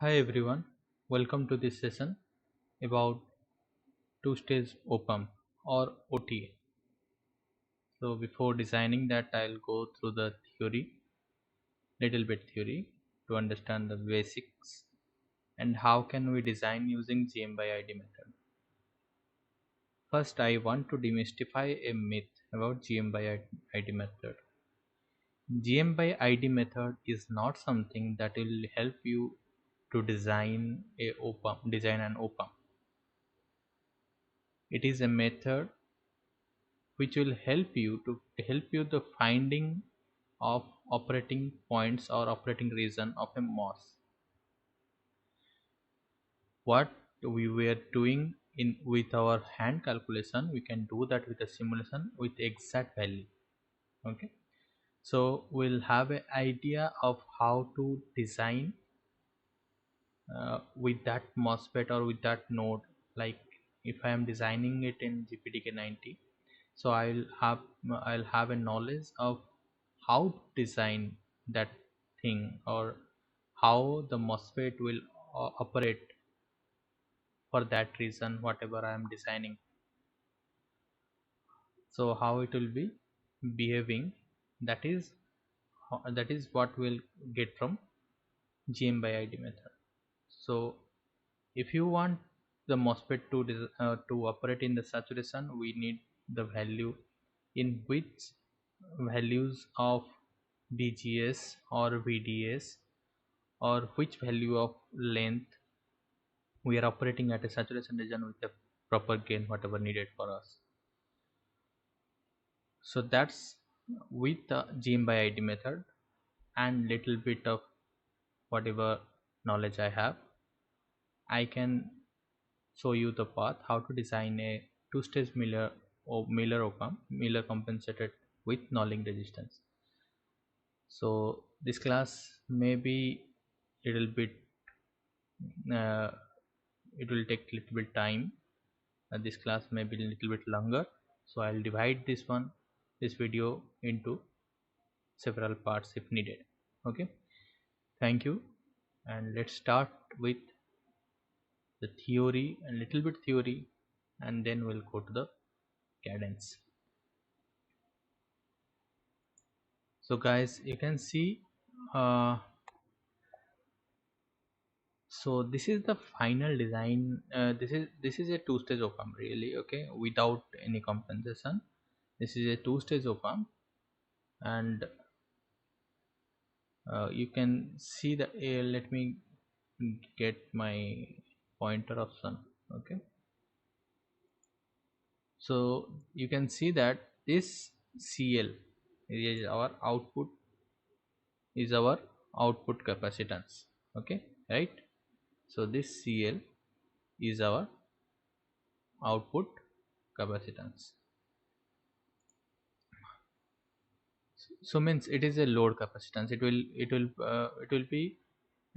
Hi everyone, welcome to this session about two-stage OpAmp or OTA. So before designing that, I'll go through the little bit theory to understand the basics and how can we design using GM by ID method. First, I want to demystify a myth about GM by ID method. GM by ID method is not something that will help you to design an OpAmp. It is a method which will help you the finding of operating points or operating region of a MOS. What we were doing in with our hand calculation, we can do that with a simulation with exact value. Okay, so we'll have an idea of how to design with that MOSFET or with that node. Like if I am designing it in GPDK90, so I'll have a knowledge of how to design that thing, or how the MOSFET will operate for that reason whatever I am designing. So how it will be behaving, that is what we'll get from GM by ID method. So if you want the MOSFET to operate in the saturation, we need the value in which values of VGS or VDS, or which value of length we are operating at a saturation region with a proper gain whatever needed for us. So that's with the GM by ID method and little bit of whatever knowledge I have, I can show you the path how to design a two-stage Miller OpAmp, Miller compensated with Nulling resistance. So this class may be little bit uh, it will take little bit time. This class may be a little bit longer, so I'll divide this video into several parts if needed. Okay, thank you, and let's start with the theory, a little bit theory, and then we'll go to the cadence. So guys, you can see so this is the final design. This is a two-stage OpAmp, really. Okay, without any compensation. This is a two-stage OpAmp, and you can see the let me get my pointer option. Okay, so you can see that this CL is our output capacitance. Okay, right? So this CL is our output capacitance. So means it is a load capacitance. It will be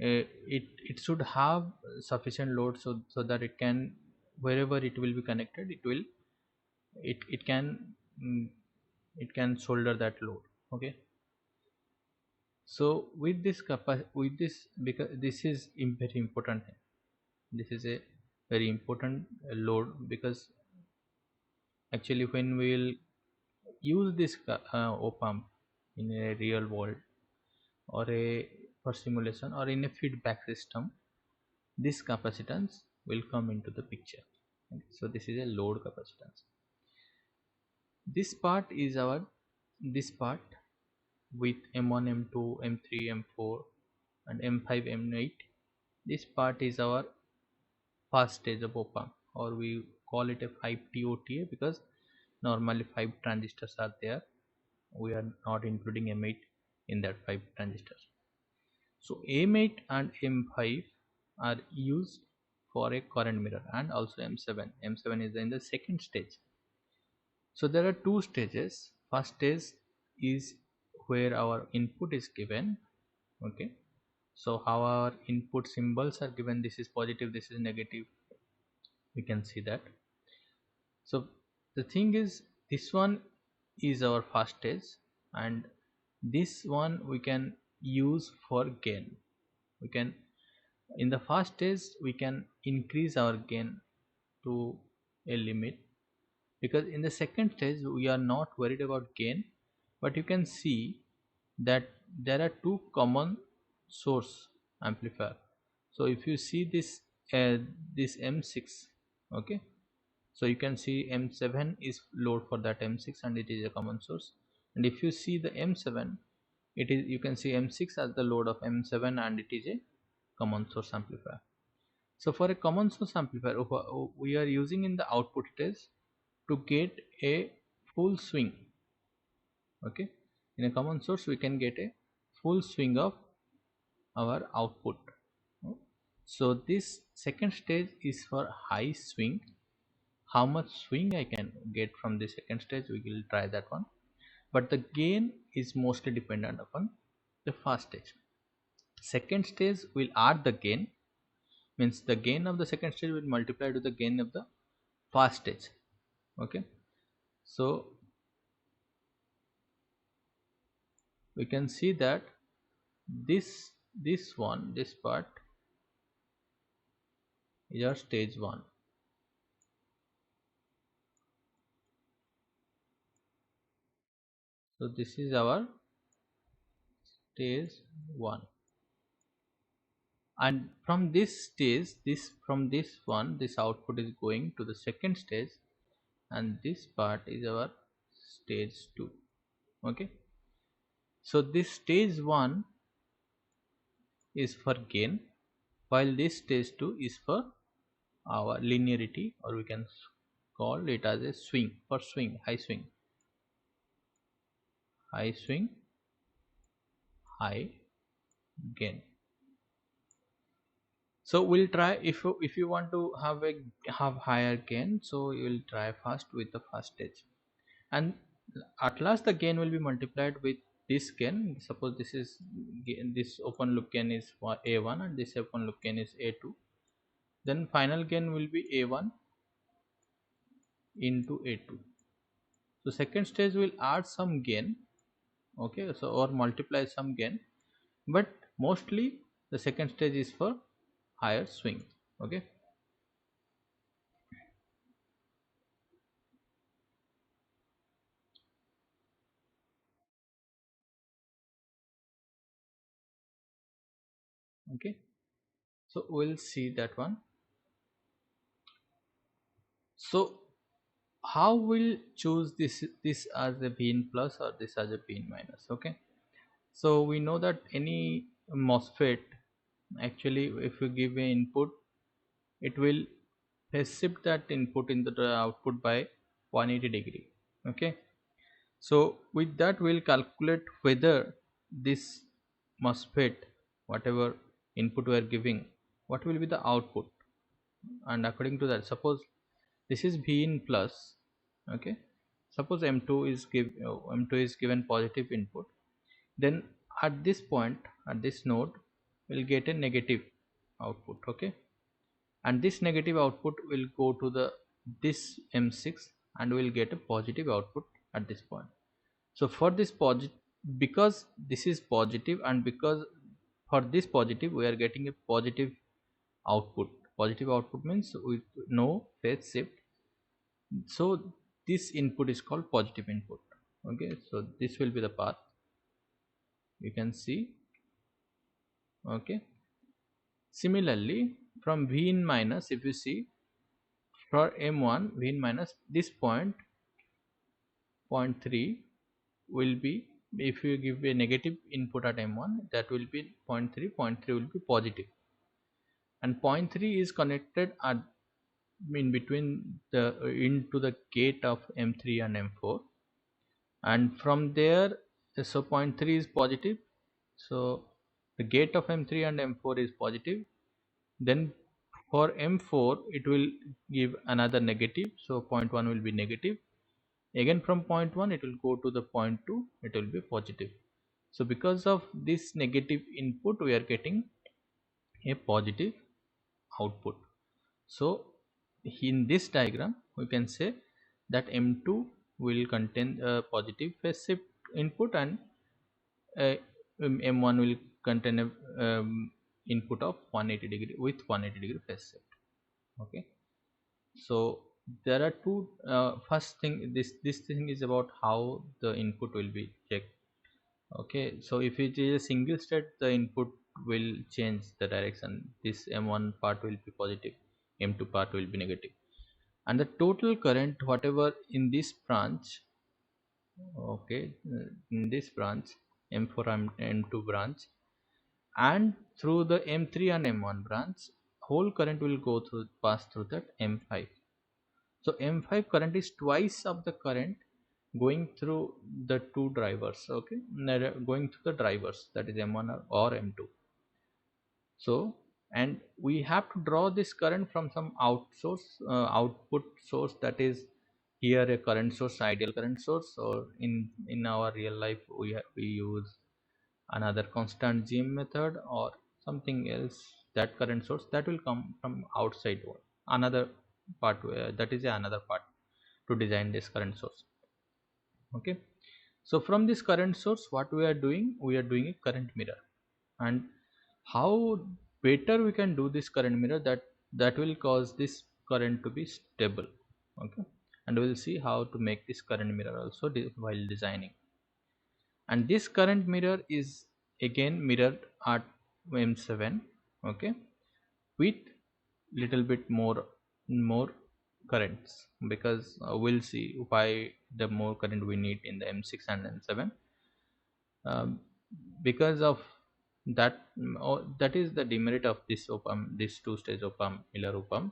it should have sufficient load, so that it can, wherever it will be connected, it can mm, it can shoulder that load. Okay, so with this, because this is very important thing. This is a very important load, because actually when we will use this OpAmp in a real world, or a for simulation, or in a feedback system, this capacitance will come into the picture. Okay, so this is a load capacitance. This part is our this part with M1, M2, M3, M4 and M5, M8. This part is our first stage of OpAmp, or we call it a 5T OTA, because normally 5 transistors are there. We are not including M8 in that 5 transistors. So M8 and M5 are used for a current mirror, and also M7. M7 is in the second stage. So there are two stages. First stage is where our input is given. Okay, so how our input symbols are given, this is positive, this is negative, we can see that. So the thing is, this one is our first stage, and this one we can use for gain. We can In the first stage we can increase our gain to a limit, because in the second stage we are not worried about gain, but you can see that there are two common source amplifier. So if you see this M6, okay, so you can see M7 is load for that M6 and it is a common source. And if you see the M7, it is, you can see M6 as the load of M7 and it is a common source amplifier. So for a common source amplifier, we are using in the output stage to get a full swing. Okay, in a common source we can get a full swing of our output. So this second stage is for high swing. How much swing I can get from the second stage, we will try that one, but the gain is mostly dependent upon the first stage. Second stage will add the gain, means the gain of the second stage will multiply to the gain of the first stage. Okay, so we can see that this part is our stage 1. So this is our stage 1, and from this stage, from this one, this output is going to the second stage, and this part is our stage 2. Okay, so this stage 1 is for gain, while this stage 2 is for our linearity, or we can call it as a swing, for swing, high swing, high swing, high gain. So we'll try, if you want to have higher gain, so you will try first with the first stage, and at last the gain will be multiplied with this gain. Suppose this is this open loop gain is A1 and this open loop gain is A2, then final gain will be A1 into A2. So second stage will add some gain, okay, so or multiply some gain, but mostly the second stage is for higher swing. Okay, okay, so we'll see that one. So how we'll choose this as a Vin plus or this as a Vin minus? Okay, so we know that any MOSFET, actually if you give an input, it will phase shift that input into the output by 180 degree. Okay, so with that we'll calculate whether this MOSFET, whatever input we are giving, what will be the output, and according to that, suppose this is V in plus. Okay, suppose M2 is given positive input, then at this point, at this node, we'll get a negative output. Okay, and this negative output will go to the this M6 and we'll get a positive output at this point. So for this positive, because this is positive, and because for this positive we are getting a positive output. Positive output means with no phase shift, so this input is called positive input. Okay, so this will be the path you can see. Okay, similarly from V in minus, if you see for M1 V in minus, this point 0.3 will be, if you give a negative input at M1, that will be 0.3, 0.3 will be positive, and 0.3 is connected at in between the into the gate of M3 and M4, and from there, so 0.3 is positive, so the gate of M3 and M4 is positive, then for M4 it will give another negative, so 0.1 will be negative, again from 0.1 it will go to the 0.2, it will be positive. So because of this negative input we are getting a positive output. So in this diagram we can say that M2 will contain a positive phase shift input, and M1 will contain a input of 180 degree with 180 degree phase shift. Okay, so there are two first thing, this thing is about how the input will be checked. Okay, so if it is a single state, the input will change the direction. This M1 part will be positive, M2 part will be negative, and the total current whatever in this branch, okay, in this branch M4 and M2 branch, and through the M3 and M1 branch, whole current will go through, pass through that M5. So M5 current is twice of the current going through the two drivers. Okay, going through the drivers, that is M1 or M2. So, and we have to draw this current from some output source, that is here a current source, ideal current source, or in our real life we use another constant gm method or something else. That current source that will come from outside world, another part, that is another part to design this current source. Okay, so from this current source what we are doing, we are doing a current mirror. And how better we can do this current mirror, that will cause this current to be stable. Okay, and we'll see how to make this current mirror also while designing. And this current mirror is again mirrored at M7. Okay, with little bit more currents, because we'll see why the more current we need in the M6 and M7. um, because of that, that is the demerit of this OpAmp, this two-stage OpAmp, Miller OpAmp,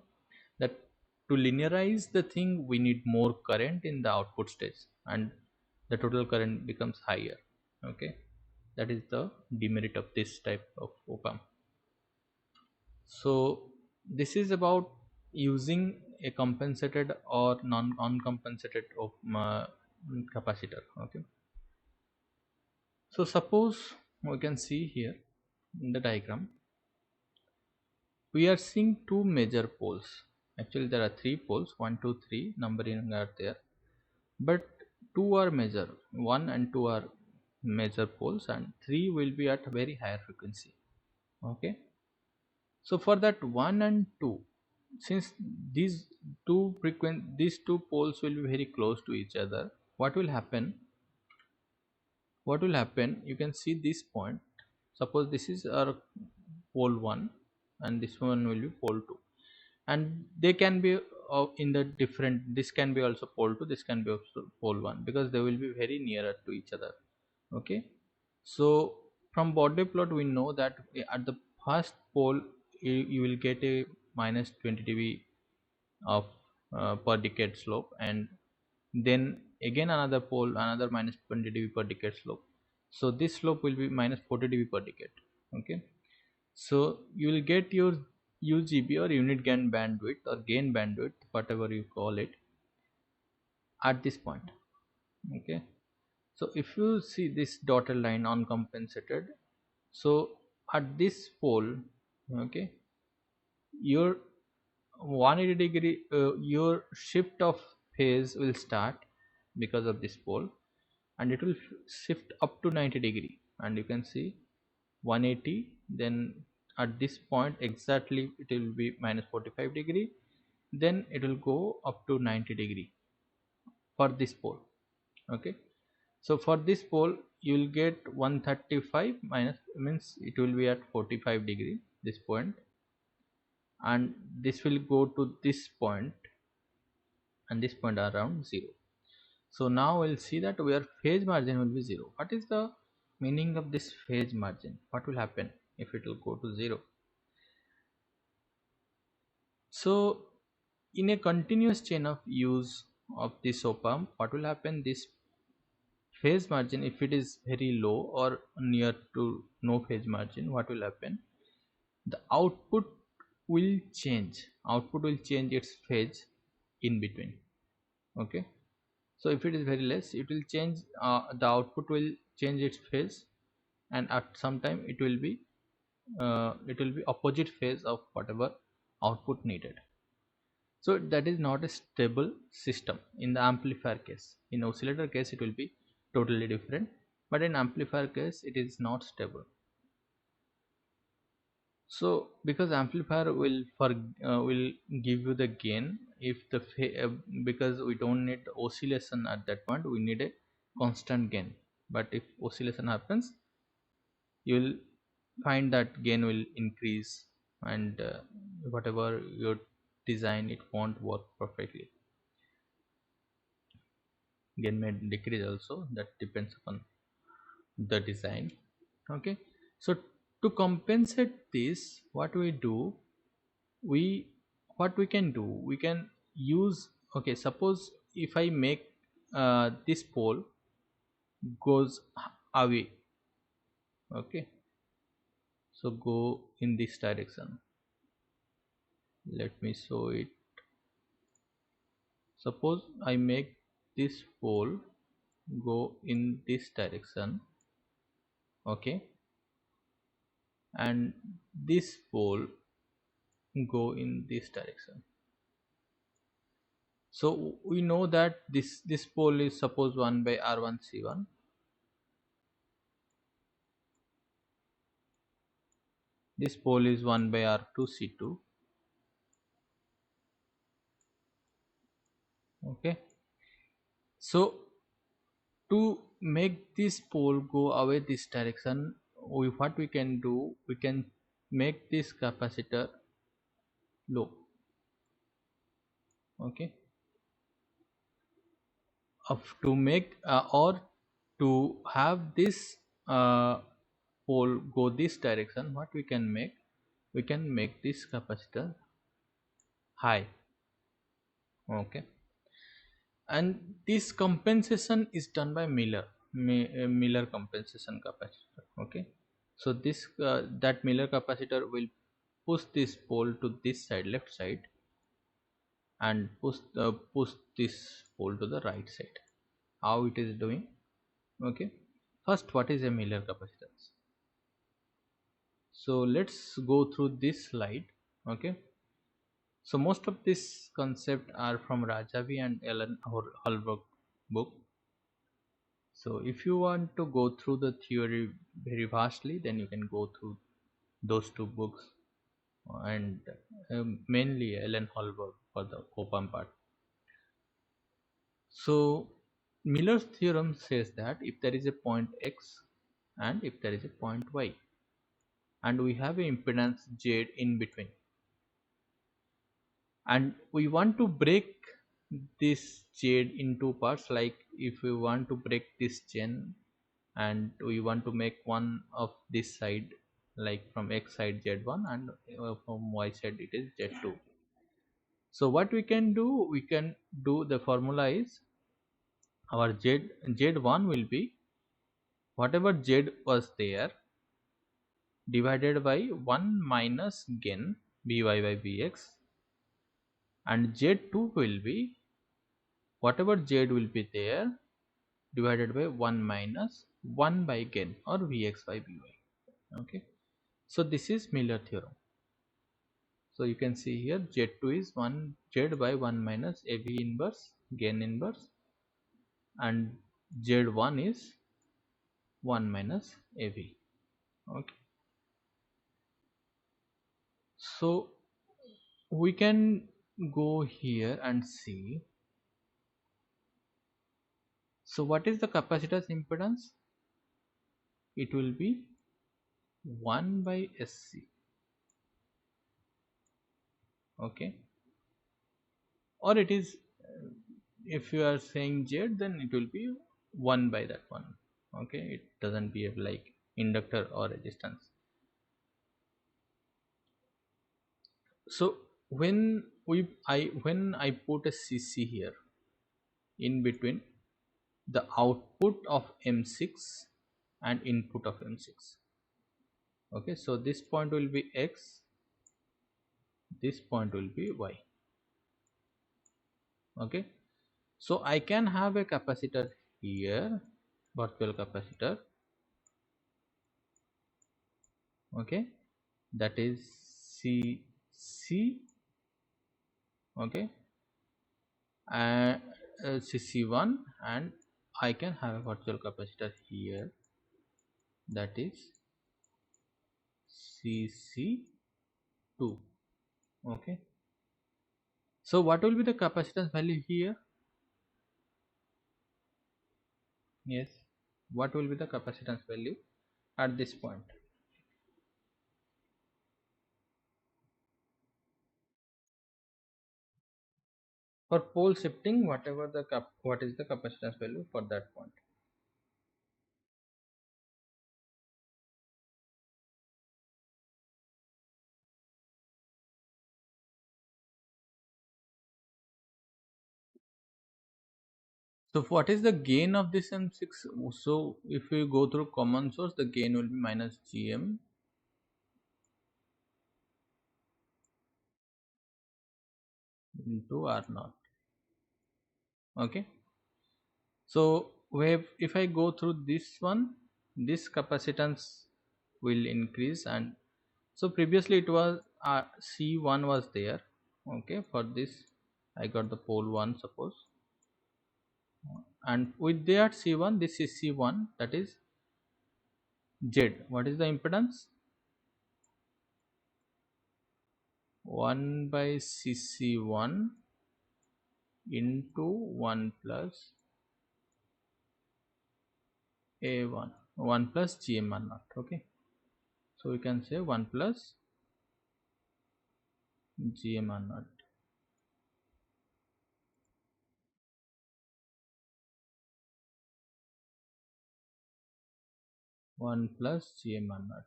that to linearize the thing we need more current in the output stage, and the total current becomes higher. Okay, that is the demerit of this type of OpAmp. So this is about using a compensated or non-uncompensated capacitor. Okay, so suppose we can see here in the diagram, we are seeing two major poles. Actually there are three poles, 1 2 3 numbering are there, but two are major, 1 and 2 are major poles, and 3 will be at very higher frequency. Okay, so for that 1 and 2, since these these two poles will be very close to each other, what will happen, you can see this point. Suppose this is our pole 1 and this one will be pole 2, and they can be in the different, this can be also pole 2, this can be also pole 1, because they will be very nearer to each other. Okay, so from body plot we know that at the first pole you will get a minus 20 dB of per decade slope, and then again another pole, another minus 20 dB per decade slope. So this slope will be minus 40 dB per decade. Okay, so you will get your UGB or unit gain bandwidth or gain bandwidth, whatever you call it, at this point. Okay, so if you see this dotted line uncompensated, so at this pole, okay, your 180 degree your shift of phase will start because of this pole, and it will shift up to 90 degree, and you can see 180, then at this point exactly it will be minus 45 degree, then it will go up to 90 degree for this pole. Okay, so for this pole you will get 135 minus, means it will be at 45 degree this point, and this will go to this point, and this point around 0. So now we'll see that where phase margin will be 0. What is the meaning of this phase margin? What will happen if it will go to 0? So in a continuous chain of use of this OpAmp, what will happen, this phase margin, if it is very low or near to no phase margin, what will happen, the output will change its phase in between. Okay, so if it is very less, it will change, the output will change its phase, and at some time it will be opposite phase of whatever output needed. So that is not a stable system in the amplifier case. In oscillator case it will be totally different, but in amplifier case it is not stable. So because amplifier will give you the gain if the because we don't need oscillation at that point, we need a constant gain. But if oscillation happens, you will find that gain will increase, and whatever your design, it won't work perfectly. Gain may decrease also, that depends upon the design. Okay, so to compensate this, what we do, we what we can do, we can use, okay, suppose if I make this pole goes away, okay, so go in this direction. Let me show it. Suppose I make this pole go in this direction, okay, and this pole go in this direction. So we know that this pole is suppose 1 by r1 c1, this pole is 1 by r2 c2, okay. So to make this pole go away this direction, what we can do, we can make this capacitor low, okay. Of to make or to have this uh, pole go this direction, what we can make, we can make this capacitor high, okay. And this compensation is done by Miller compensation capacitor, okay. So this that Miller capacitor will push this pole to this side, left side, and push this pole to the right side. How it is doing, okay. First, what is a Miller capacitance? So let's go through this slide, okay. So most of this concept are from Rajavi and Ellen Holberg book. So if you want to go through the theory very vastly, then you can go through those two books, and mainly Ellen Holberg for the OpAmp part. So Miller's theorem says that if there is a point x and if there is a point y, and we have an impedance z in between, and we want to break this z in two parts, like if we want to break this chain and we want to make one of this side, like from x side z1 and from y side it is z2. So what we can do, we can do, the formula is our z1 will be whatever z was there divided by 1 minus gain by bx, and z2 will be whatever z will be there divided by 1 minus 1 by gain or vx by by, okay. So this is Miller theorem. So you can see here z2 is 1 z by 1 minus av inverse gain inverse, and z1 is 1 minus av, okay. So we can go here and see. So what is the capacitor's impedance? It will be 1 by sc, okay. Or it is if you are saying z, then it will be 1 by that one, okay. It doesn't behave like inductor or resistance. So when I put a cc here in between the output of m6 and input of m6, okay. So this point will be x, this point will be y, okay. So I can have a capacitor here, virtual capacitor, okay, that is cc, okay, and cc1, and I can have a virtual capacitor here, that is cc2, 2. Okay, so what will be the capacitance value here? Yes, what will be the capacitance value at this point? For pole shifting, whatever the what is the capacitance value for that point? So what is the gain of this M6? So if we go through common source, the gain will be minus GM into R naught. Okay. So if I go through this one, this capacitance will increase, and so previously it was C1 was there. Okay, for this I got the pole 1 suppose, and with that C1, this is C1, that is Z. What is the impedance? 1 by CC1 into 1 plus A1, 1 plus GM1 naught. Okay, so we can say 1 plus GM1 naught, 1 plus GM1 naught.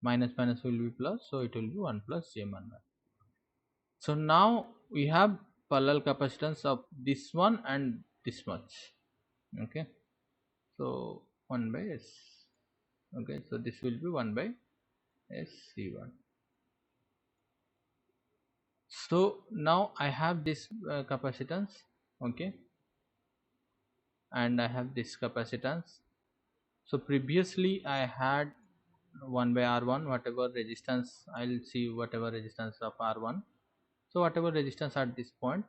Minus minus will be plus, so it will be 1 plus GM1 naught. So now we have parallel capacitance of this one and this much. Okay, so 1 by S. Okay, so this will be 1 by SC1. So now I have this capacitance. Okay, and I have this capacitance. So previously I had 1 by R1, whatever resistance, I'll see whatever resistance of R1. So whatever resistance at this point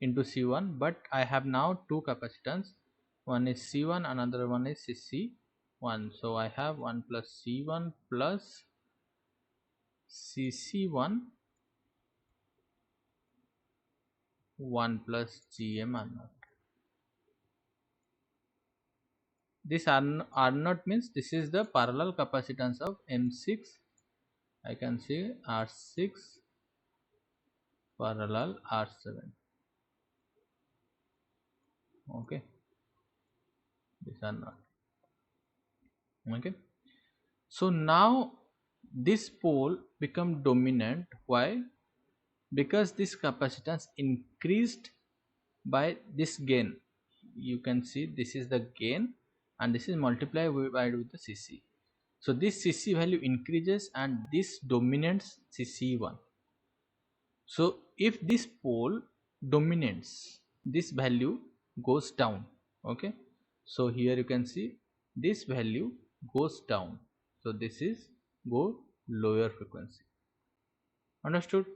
into C1, but I have now two capacitance. One is C1, another one is CC1. So I have 1 plus C1 plus CC1, 1 plus GM R naught. This R naught means this is the parallel capacitance of M6. I can say R6 parallel R7. Okay, this R naught. Okay, so now this pole become dominant. Why? Because this capacitance increased by this gain. You can see this is the gain, and this is multiplied by with the CC. So this CC value increases, and this dominates CC1. So if this pole dominates, this value goes down. Okay, so here you can see this value goes down. So this is go lower frequency. Understood?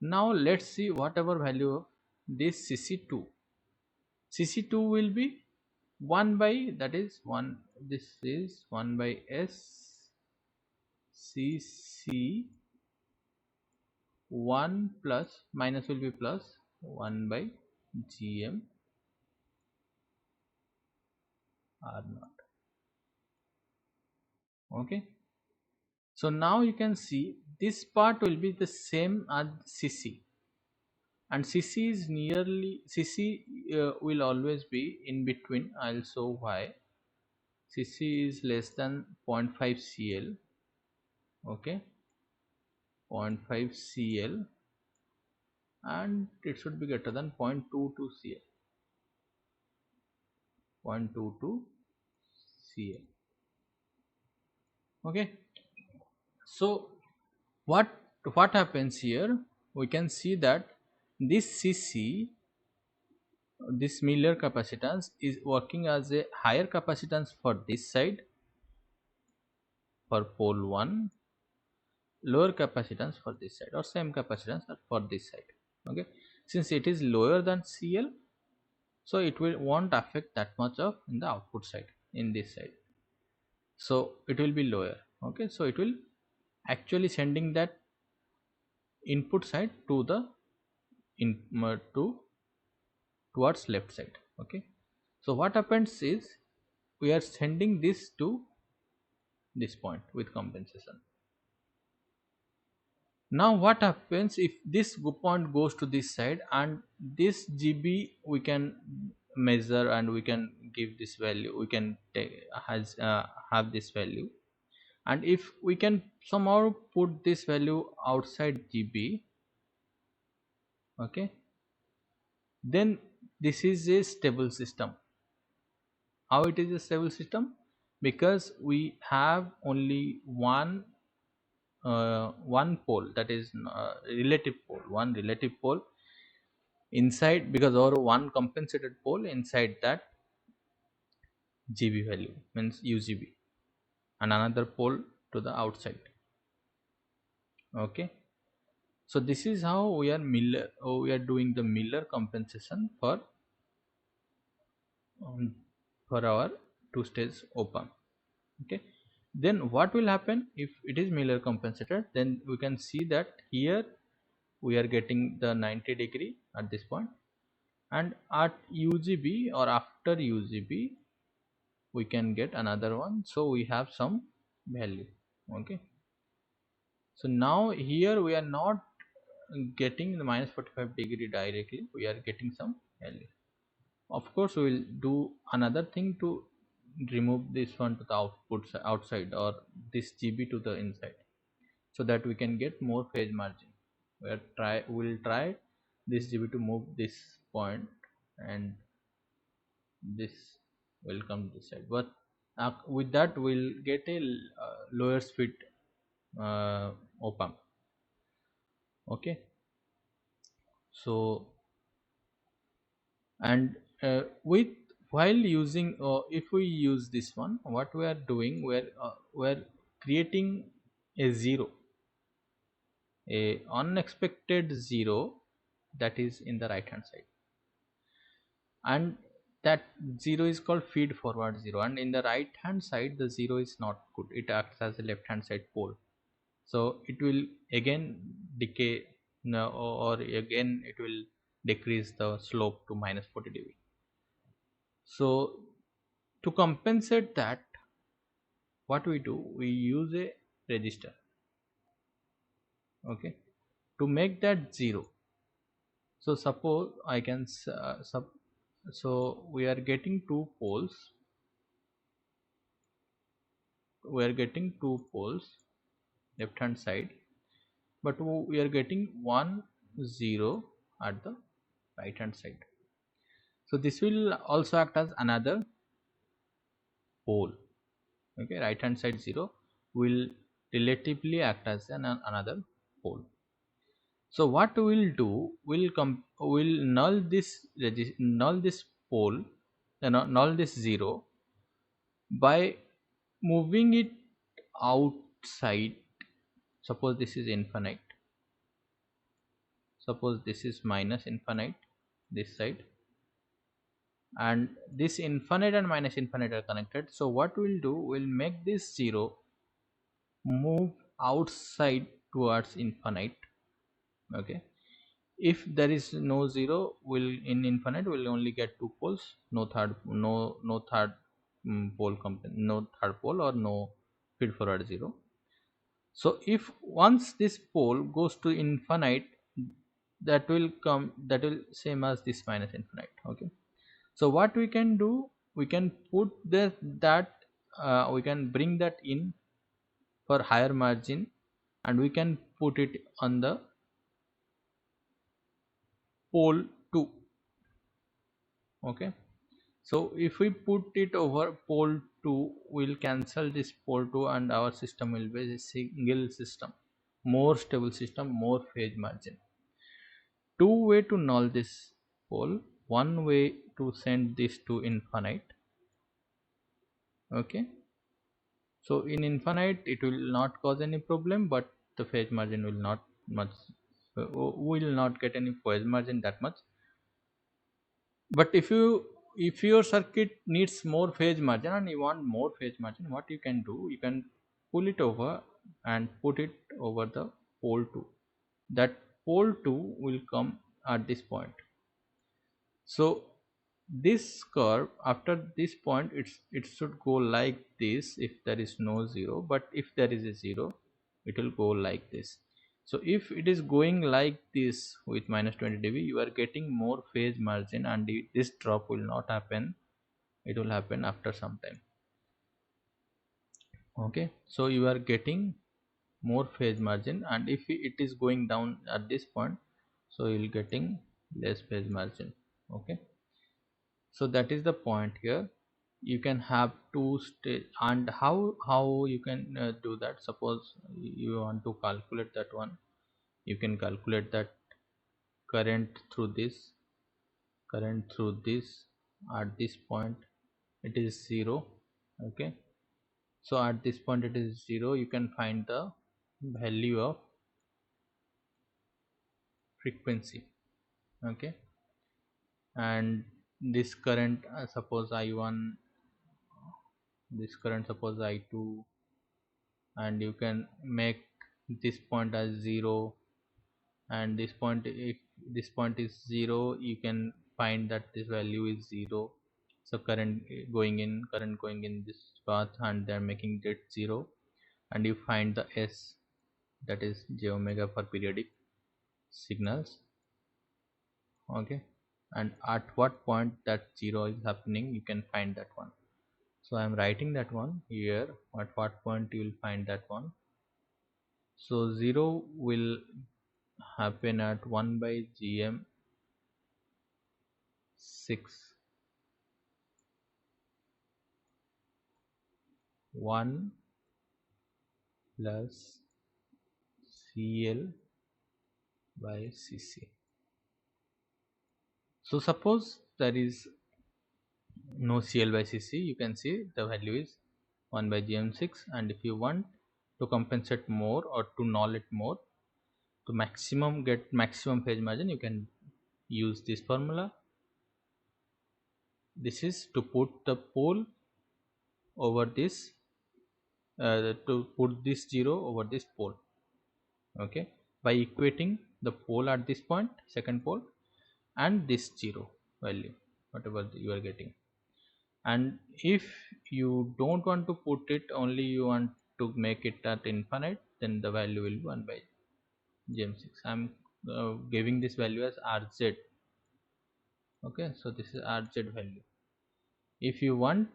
Now let's see whatever value of this CC2. CC2 will be 1 by, that is 1, this is 1 by S CC 1 plus, minus will be plus, 1 by GM R naught. Okay, so now you can see this part will be the same as CC, and CC is nearly, CC will always be in between. I'll show why. CC is less than 0.5 CL. Okay, 0.5 CL, and it should be greater than 0.22 CL. 0.22 CL. Okay, so what happens here? We can see that this CC, this Miller capacitance, is working as a higher capacitance for this side, for pole 1, lower capacitance for this side, or same capacitance for this side. Okay, since it is lower than CL, so it will won't affect that much of in the output side, in this side. so it will be lower. Okay, so it will actually sending that input side to the in to towards left side. Okay, so what happens is we are sending this to this point with compensation. Now what happens if this point goes to this side, and this GB we can measure and we can give this value, we can take, have this value, and if we can somehow put this value outside GB, okay, then this is a stable system. How it is a stable system? Because we have only one pole, that is relative pole, one relative pole inside, because our one compensated pole inside that GB value means UGB, and another pole to the outside. Okay, so this is how we are we are doing the Miller compensation um, for our two-stage op-amp. Okay, then what will happen if it is Miller compensated? Then we can see that here we are getting the 90° at this point, and at UGB or after UGB we can get another one, so we have some value. Okay, so now here we are not getting the minus 45° directly, we are getting some value. Of course we will do another thing to remove this one to the output outside, or this GB to the inside, so that we can get more phase margin. We'll try this GB to move this point, and this will come this side, but with that we'll get a lower speed op-amp. Okay, so and with while using if we use this one, what we are doing, we're creating a zero, a unexpected zero, that is in the right hand side, and that zero is called feed forward zero, and in the right hand side the zero is not good, it acts as a left hand side pole, so it will again decay, no, or again it will decrease the slope to minus 40°. So to compensate that, what we do, we use a resistor. Okay, to make that zero. So suppose I can so we are getting two poles, left hand side, but we are getting 1 0 at the right hand side, so this will also act as another pole. Okay, right hand side 0 will relatively act as another pole. So what we'll do, we'll null this pole, null this 0 by moving it outside. Suppose this is infinite, suppose this is minus infinite this side, and this infinite and minus infinite are connected. So what we'll do, we'll make this 0 move outside towards infinite. Okay, if there is no 0, will in infinite will only get two poles, no third, no third pole, no third pole, or no feed forward 0. So if once this pole goes to infinite, that will come, that will same as this minus infinite. Okay, so what we can do, we can put we can bring that in for higher margin, and we can put it on the pole 2. Okay, so if we put it over pole 2, we'll cancel this pole 2, and our system will be a single system, more stable system, more phase margin. Two way to null this pole, one way to send this to infinite. Okay, so in infinite it will not cause any problem, but the phase margin will not much, will not get any phase margin that much. But if you if your circuit needs more phase margin and you want more phase margin, what you can do, you can pull it over and put it over the pole 2. That pole 2 will come at this point. So this curve after this point, it should go like this if there is no zero, but if there is a zero, it will go like this. So if it is going like this with minus 20 dB, you are getting more phase margin, and this drop will not happen, it will happen after some time. Okay, so you are getting more phase margin, and if it is going down at this point, so you will getting less phase margin. Okay, so that is the point here. You can have two stage, and how you can do that. Suppose you want to calculate that one, you can calculate that current through this at this point, it is 0. Okay, so at this point it is 0. You can find the value of frequency. Okay, and this current, suppose I1, this current suppose I2, and you can make this point as 0, and this point, if this point is 0, you can find that this value is 0. So current going in this path, and they're making it 0, and you find the S, that is j omega for periodic signals. Okay, and at what point that 0 is happening, you can find that one. So I am writing that one here. At what point you will find that one. So 0 will happen at 1 by gm 6, 1 plus cl by cc. So suppose there is no cl by cc, you can see the value is 1 by gm6, and if you want to compensate more or to null it more, to get maximum phase margin, you can use this formula. This is to put the pole over this, to put this 0 over this pole. Okay, by equating the pole at this point, second pole, and this 0 value, whatever you are getting. And if you don't want to put it, only you want to make it at infinite, then the value will be 1 by gm6. I'm giving this value as rz. Okay, so this is rz value. If you want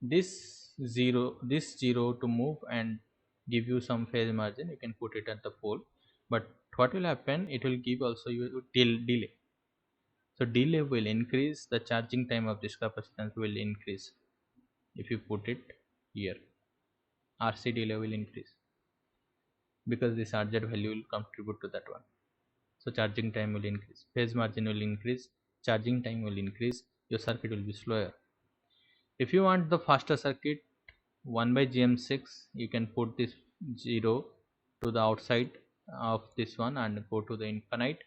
this 0 to move and give you some phase margin, you can put it at the pole. But what will happen, it will give also you delay. So delay will increase, the charging time of this capacitance will increase. If you put it here, RC delay will increase, because this RZ value will contribute to that one. So charging time will increase, phase margin will increase, charging time will increase, your circuit will be slower. If you want the faster circuit, 1 by gm6, you can put this 0 to the outside of this one and go to the infinite,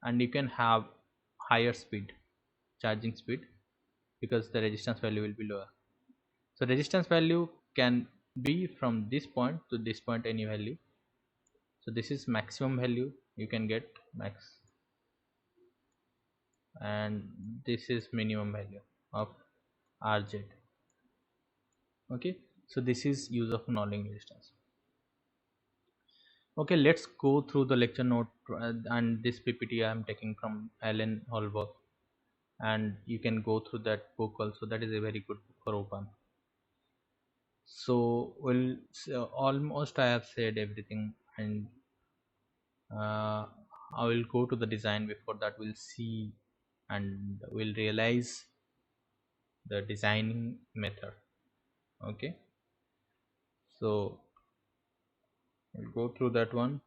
and you can have higher speed, charging speed, because the resistance value will be lower. So resistance value can be from this point to this point, any value. So this is maximum value you can get, max, and this is minimum value of rz. Okay, so this is use of nulling resistance. Okay, let's go through the lecture note, and this ppt I am taking from Alan Holberg, and you can go through that book also. That is a very good book for open. So almost I have said everything, and I will go to the design. Before that, we'll see and we'll realize the designing method. Okay, so we'll go through that one.